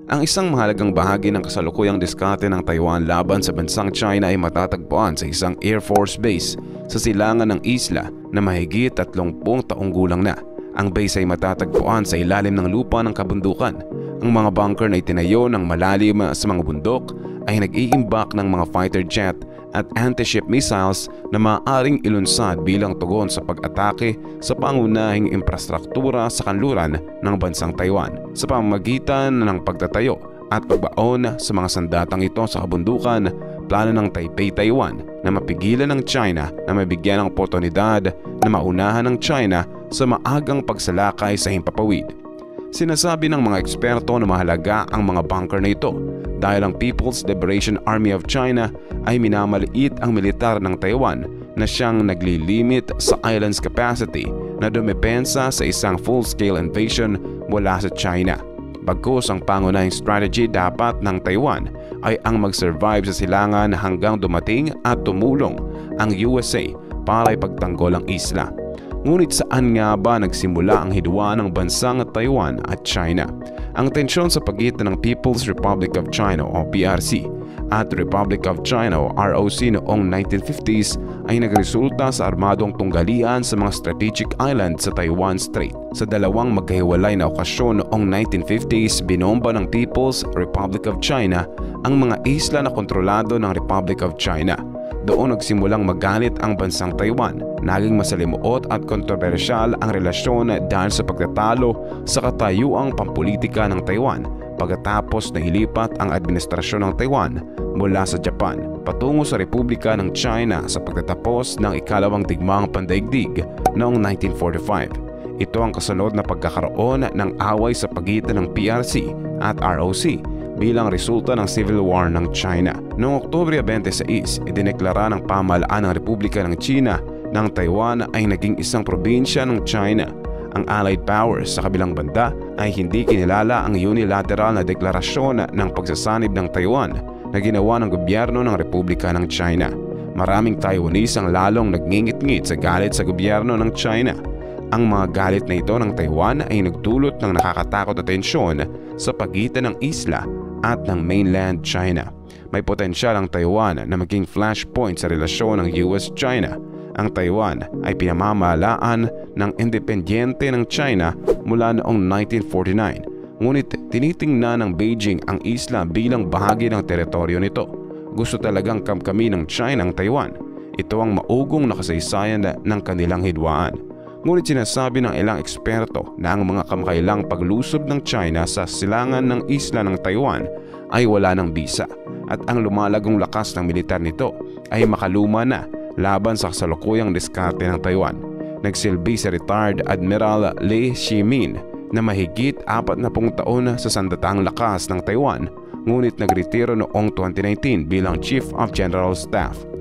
Ang isang mahalagang bahagi ng kasalukuyang diskarte ng Taiwan laban sa bansang China ay matatagpuan sa isang Air Force Base sa silangan ng isla na mahigit 30 taong gulang na. Ang base ay matatagpuan sa ilalim ng lupa ng kabundukan. Ang mga bunker na itinayo ng malalim sa mga bundok ay nag-iimbak ng mga fighter jet at anti-ship missiles na maaaring ilunsad bilang tugon sa pag-atake sa pangunahing infrastruktura sa kanluran ng bansang Taiwan sa pamamagitan ng pagtatayo at pagbaon sa mga sandatang ito sa kabundukan. Plano ng Taipei, Taiwan na mapigilan ng China na mabigyan ng oportunidad na maunahan ng China sa maagang pagsalakay sa himpapawid. Sinasabi ng mga eksperto na mahalaga ang mga bunker na ito dahil ang People's Liberation Army of China ay minamaliit ang militar ng Taiwan na siyang naglilimit sa island's capacity na dumepensa sa isang full-scale invasion mula sa China. Bagkus ang pangunahing strategy dapat ng Taiwan ay ang mag-survive sa silangan hanggang dumating at tumulong ang USA para ipagtanggol ang isla. Ngunit saan nga ba nagsimula ang hidwa ng bansang Taiwan at China? Ang tensyon sa pagitan ng People's Republic of China o PRC at Republic of China o ROC noong 1950s ay nagresulta sa armadong tunggalian sa mga strategic island sa Taiwan Strait. Sa dalawang magkahiwalay na okasyon noong 1950s, binomba ng People's Republic of China ang mga isla na kontrolado ng Republic of China. Doon nagsimulang magalit ang bansang Taiwan. Naging masalimuot at kontrobersyal ang relasyon dahil sa pagtatalo sa katayuang pampolitika ng Taiwan pagkatapos na ilipat ang administrasyon ng Taiwan mula sa Japan patungo sa Republika ng China sa pagtatapos ng ikalawang digmaang pandaigdig noong 1945. Ito ang kasunod na pagkakaroon ng away sa pagitan ng PRC at ROC bilang resulta ng Civil War ng China. Noong Oktubre 26, idineklara ng pamahalaan ng Republika ng China ng Taiwan ay naging isang probinsya ng China. Ang Allied Powers sa kabilang banda ay hindi kinilala ang unilateral na deklarasyon ng pagsasanib ng Taiwan na ginawa ng gobyerno ng Republika ng China. Maraming Taiwanese ang lalong nagngingit-ngit sa galit sa gobyerno ng China. Ang mga galit na ito ng Taiwan ay nagdulot ng nakakatakot na tensyon sa pagitan ng isla at ng mainland China. May potensyal ang Taiwan na maging flashpoint sa relasyon ng US-China. Ang Taiwan ay pinamamahalaan ng independyente ng China mula noong 1949. Ngunit tinitingnan ng Beijing ang isla bilang bahagi ng teritoryo nito. Gusto talagang kamkamin ng China ang Taiwan. Ito ang maugong na kasaysayan ng kanilang hidwaan. Ngunit sinasabi ng ilang eksperto na ang mga kamakailang paglusob ng China sa silangan ng isla ng Taiwan ay wala ng bisa at ang lumalagong lakas ng militar nito ay makaluma na laban sa kasalukuyang diskarte ng Taiwan. Nagsilbi si retired Admiral Lee Shimin na mahigit 40 taon sa sandatahang lakas ng Taiwan ngunit nagretiro noong 2019 bilang Chief of General Staff.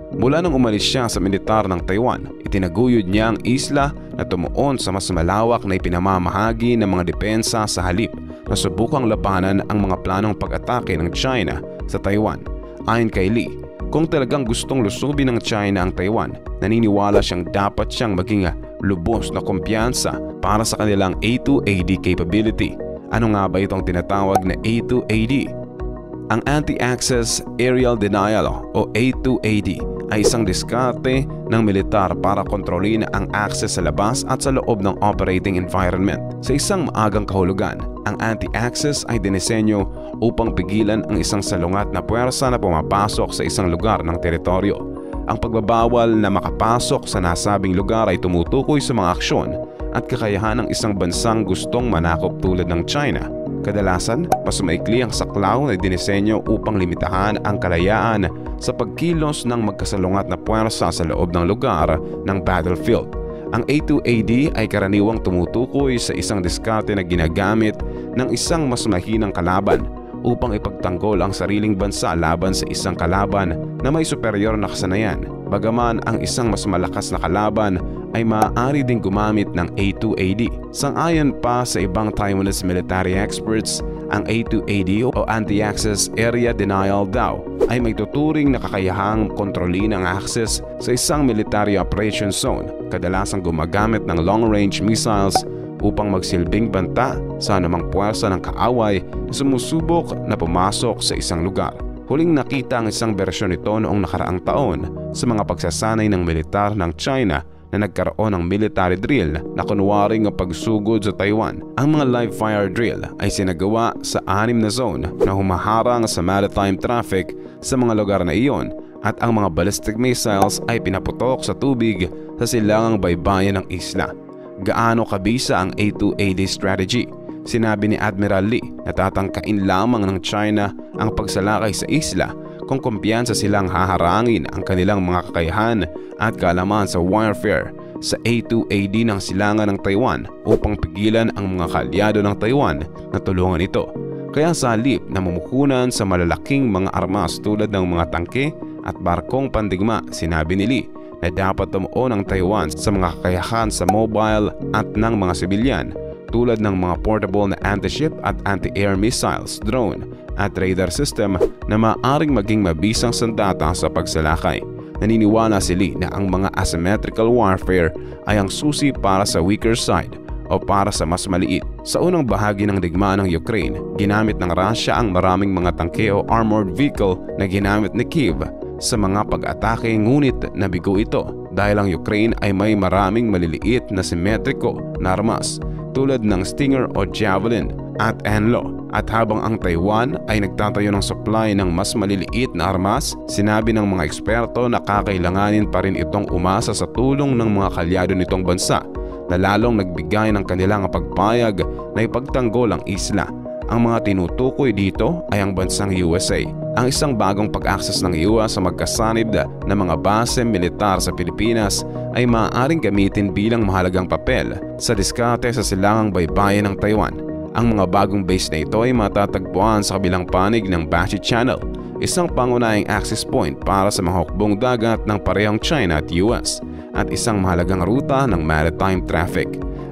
Mula nang umalis siya sa militar ng Taiwan, itinaguyod niya ang isla na tumuon sa mas malawak na ipinamamahagi ng mga depensa sa halip na subukang labanan ang mga planong pag-atake ng China sa Taiwan. Ayon kay Lee, kung talagang gustong lusubin ng China ang Taiwan, naniniwala siyang dapat siyang maging lubos na kumpiyansa para sa kanilang A2AD capability. Ano nga ba itong tinatawag na A2AD? Ang Anti-Access Aerial Denial o A2AD ay isang diskarte ng militar para kontrolin ang access sa labas at sa loob ng operating environment. Sa isang maagang kahulugan, ang anti-access ay dinisenyo upang pigilan ang isang salungat na puwersa na pumapasok sa isang lugar ng teritoryo. Ang pagbabawal na makapasok sa nasabing lugar ay tumutukoy sa mga aksyon at kakayahan ng isang bansang gustong manakop tulad ng China. Kadalasan, mas maikli ang saklaw na dinisenyo upang limitahan ang kalayaan sa pagkilos ng magkasalungat na puwersa sa loob ng lugar ng battlefield. Ang A2AD ay karaniwang tumutukoy sa isang diskarte na ginagamit ng isang mas mahinang kalaban upang ipagtanggol ang sariling bansa laban sa isang kalaban na may superior na kasanayan. Bagaman ang isang mas malakas na kalaban ay maaari ding gumamit ng A2AD. Sang-ayon pa sa ibang Taiwanese military experts, ang A2AD o Anti-Access Area Denial daw ay may tuturing na kakayahang kontrolin ang access sa isang military operation zone, kadalasang gumagamit ng long-range missiles upang magsilbing banta sa anumang puwersa ng kaaway na sumusubok na pumasok sa isang lugar. Huling nakita ang isang bersyon nito noong nakaraang taon sa mga pagsasanay ng militar ng China na nagkaroon ng military drill na kunwaring pagsugod sa Taiwan. Ang mga live fire drill ay sinagawa sa 6 na zone na humaharang sa maritime traffic sa mga lugar na iyon, at ang mga ballistic missiles ay pinaputok sa tubig sa silangang baybayin ng isla. Gaano kabisa ang A2AD strategy? Sinabi ni Admiral Lee na tatangkain lamang ng China ang pagsalakay sa isla kung kumpiyansa silang haharangin ang kanilang mga kakayahan at kaalaman sa warfare sa A2AD ng silangan ng Taiwan upang pigilan ang mga kaalyado ng Taiwan na tulungan ito. Kaya sa halip na mumuhunan sa malalaking mga armas tulad ng mga tangke at barkong pandigma, sinabi ni Lee na dapat tumuon ang Taiwan sa mga kakayahan sa mobile at ng mga sibilyan tulad ng mga portable na anti-ship at anti-air missiles, drone at radar system na maaaring maging mabisang sandata sa pagsalakay. Naniniwala si Lee na ang mga asymmetrical warfare ay ang susi para sa weaker side o para sa mas maliit. Sa unang bahagi ng digmaan ng Ukraine, ginamit ng Russia ang maraming mga tangke o armored vehicle na ginamit ni Kyiv sa mga pag-atake, ngunit nabigo ito dahil ang Ukraine ay may maraming maliliit na simetriko na armas tulad ng Stinger o Javelin at Enlo. At habang ang Taiwan ay nagtatayo ng supply ng mas maliliit na armas, sinabi ng mga eksperto na kakailanganin pa rin itong umasa sa tulong ng mga kalyado nitong bansa na lalong nagbigay ng kanilang pagpayag na ipagtanggol ang isla. Ang mga tinutukoy dito ay ang bansang USA. Ang isang bagong pag-access ng US sa magkasanib na mga base militar sa Pilipinas ay maaaring gamitin bilang mahalagang papel sa diskarte sa silangang baybayin ng Taiwan. Ang mga bagong base na ito ay matatagpuan sa kabilang panig ng Bashi Channel, isang pangunahing access point para sa mga hukbong dagat ng parehong China at US at isang mahalagang ruta ng maritime traffic.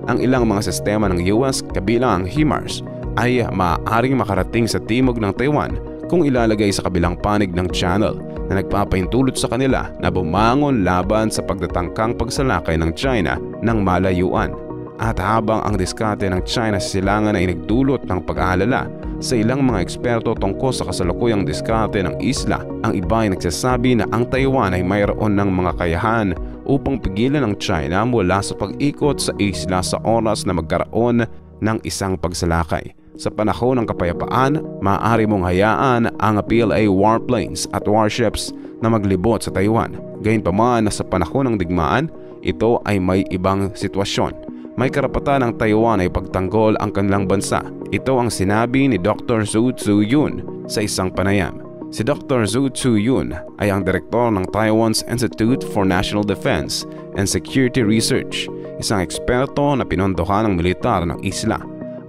Ang ilang mga sistema ng US kabilang ang HIMARS ay maaaring makarating sa timog ng Taiwan kung ilalagay sa kabilang panig ng channel na nagpapahintulot sa kanila na bumangon laban sa pagtatangkang pagsalakay ng China ng malayuan. At habang ang diskarte ng China sa silangan ay nagdulot ng pag-aalala sa ilang mga eksperto tungkol sa kasalukuyang diskarte ng isla, ang iba ay nagsasabi na ang Taiwan ay mayroon ng mga kayahan upang pigilan ng China mula sa pag-ikot sa isla sa oras na magkaroon ng isang pagsalakay. Sa panahon ng kapayapaan, maaari mong hayaan ang PLA warplanes at warships na maglibot sa Taiwan. Gayunpaman na sa panahon ng digmaan, ito ay may ibang sitwasyon. May karapatan ng Taiwan ay pagtanggol ang kanilang bansa. Ito ang sinabi ni Dr. Zhu Zuyun sa isang panayam. Si Dr. Zhu Zuyun ay ang direktor ng Taiwan's Institute for National Defense and Security Research, isang eksperto na pinondohan ng militar ng isla.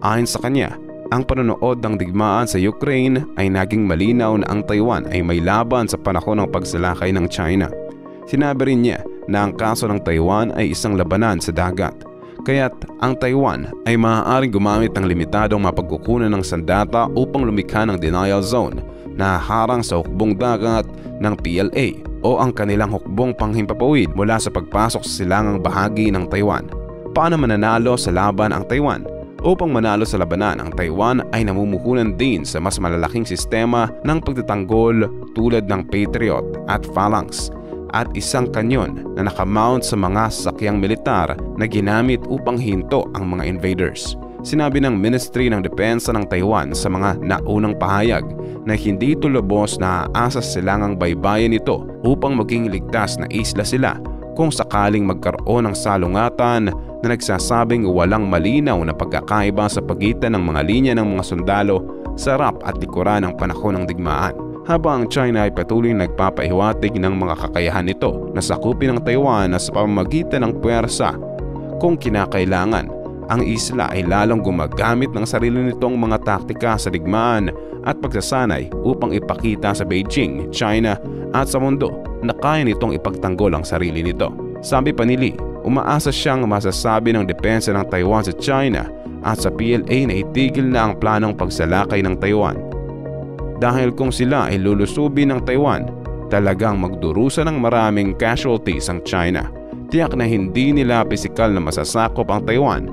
Ayon sa kanya, ang panonood ng digmaan sa Ukraine ay naging malinaw na ang Taiwan ay may laban sa panahon ng pagsalakay ng China. Sinabi rin niya na ang kaso ng Taiwan ay isang labanan sa dagat, kaya't ang Taiwan ay maaaring gumamit ng limitadong mapagkukunan ng sandata upang lumikha ng denial zone na harang sa hukbong dagat ng PLA o ang kanilang hukbong panghimpapawid mula sa pagpasok sa silangang bahagi ng Taiwan. Paano mananalo sa laban ang Taiwan? Upang manalo sa labanan, ang Taiwan ay namumuhunan din sa mas malalaking sistema ng pagtatanggol tulad ng Patriot at Phalanx at isang kanyon na nakamount sa mga sasakyang militar na ginamit upang hinto ang mga invaders. Sinabi ng Ministry ng Depensa ng Taiwan sa mga naunang pahayag na hindi ito lubos na aasa sa silangang baybayin nito upang maging ligtas na isla sila kung sakaling magkaroon ng salungatan na nagsasabing walang malinaw na pagkakaiba sa pagitan ng mga linya ng mga sundalo sa harap at likuran ng panahon ng digmaan. Habang ang China ay patuloy nagpapahiwatig ng mga kakayahan nito na sakupin ng Taiwan na sa pamamagitan ng puwersa. Kung kinakailangan, ang isla ay lalong gumagamit ng sarili nitong mga taktika sa digmaan at pagsasanay upang ipakita sa Beijing, China at sa mundo na kaya nitong ipagtanggol ang sarili nito. Sabi pa ni Lee, umaasa siyang masasabi ng depensa ng Taiwan sa China at sa PLA na itigil na ang planong pagsalakay ng Taiwan. Dahil kung sila ay lulusubin ng Taiwan, talagang magdurusa ng maraming casualties ang China. Tiyak na hindi nila pisikal na masasakop ang Taiwan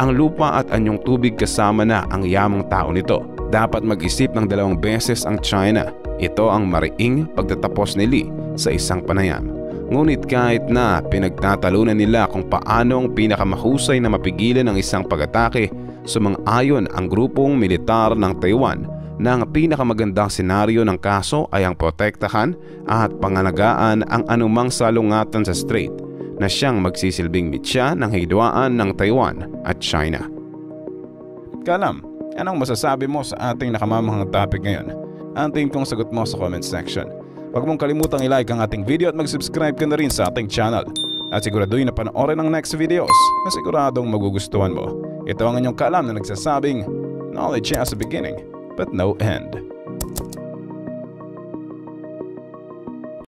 Ang lupa at anyong tubig kasama na ang yamang tao nito. Dapat mag-isip ng 2 beses ang China. Ito ang mariing pagtatapos ni Lee sa isang panayam. Ngunit kahit na pinagtatalunan nila kung paano ang pinakamahusay na mapigilan ang isang pag-atake, sumang-ayon ang grupong militar ng Taiwan na ang pinakamagandang senaryo ng kaso ay ang protektahan at pangalagaan ang anumang salungatan sa strait na siyang magsisilbing mitya ng hidwaan ng Taiwan at China. Kalam, anong masasabi mo sa ating nakamamahang topic ngayon? Antayin kong sagot mo sa comment section. Huwag mong kalimutang i-like ang ating video at mag-subscribe ka na rin sa ating channel. At siguraduhin na panoorin ang next videos na siguradong magugustuhan mo. Ito ang inyong Kalam na nagsasabing, knowledge has a beginning but no end.